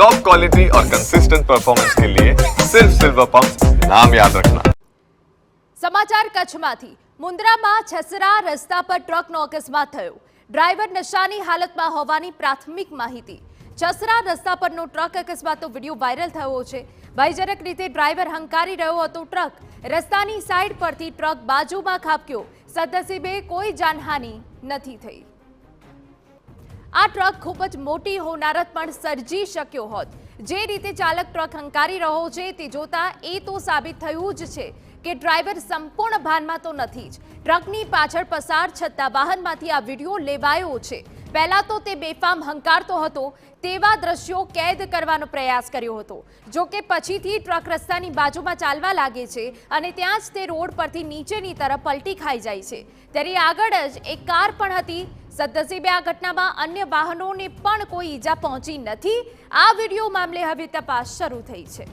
Top quality और consistent performance के लिए सिर्फ सिल्वर पंप नाम याद रखना। સમાચાર કચ્છમાંથી મુન્દ્રામાં છસરા રસ્તા પર ટ્રકનો અકસ્માત થયો। ડ્રાઈવર નશાની હાલતમાં હોવાની પ્રાથમિક માહિતી। છસરા રસ્તા પરનો ટ્રક અકસ્માતનો વિડીયો વાયરલ થયો છે। ભયજનક રીતે ડ્રાઈવર હંકારી રહ્યો હતો। ટ્રક રસ્તાની સાઈડ પરથી ટ્રક બાજુમાં ખાબક્યો। સદનસીબે કોઈ જાનહાનિ નથી થઈ। આ ટ્રક ખૂબ જ મોટી હોનારત પણ સર્જી શક્યો હોત। જે રીતે ચાલક ટ્રક હંકારી રહ્યો છે તે જોતા એ તો સાબિત થયું જ છે કે ડ્રાઈવર સંપૂર્ણ ભાનમાં તો નથી જ। ટ્રકની પાછળ પસાર છતાં વાહનમાંથી આ વિડીયો લેવાયો છે। પહેલા તો તે બેફામ હંકારતો હતો તેવા દ્રશ્યો કેદ કરવાનો પ્રયાસ કર્યો હતો। જો કે પછીથી ટ્રક રસ્તાની બાજુમાં ચાલવા લાગે છે અને ત્યાં જ તે રોડ પરથી નીચેની તરફ પલટી ખાઈ જાય છે। ત્યારે આગળ જ એક કાર પણ હતી। સદનસીબે આ ઘટનામાં અન્ય વાહનોને પણ કોઈ ઈજા પહોંચી નથી। આ વિડીયો મામલે હવે તપાસ શરૂ થઈ છે।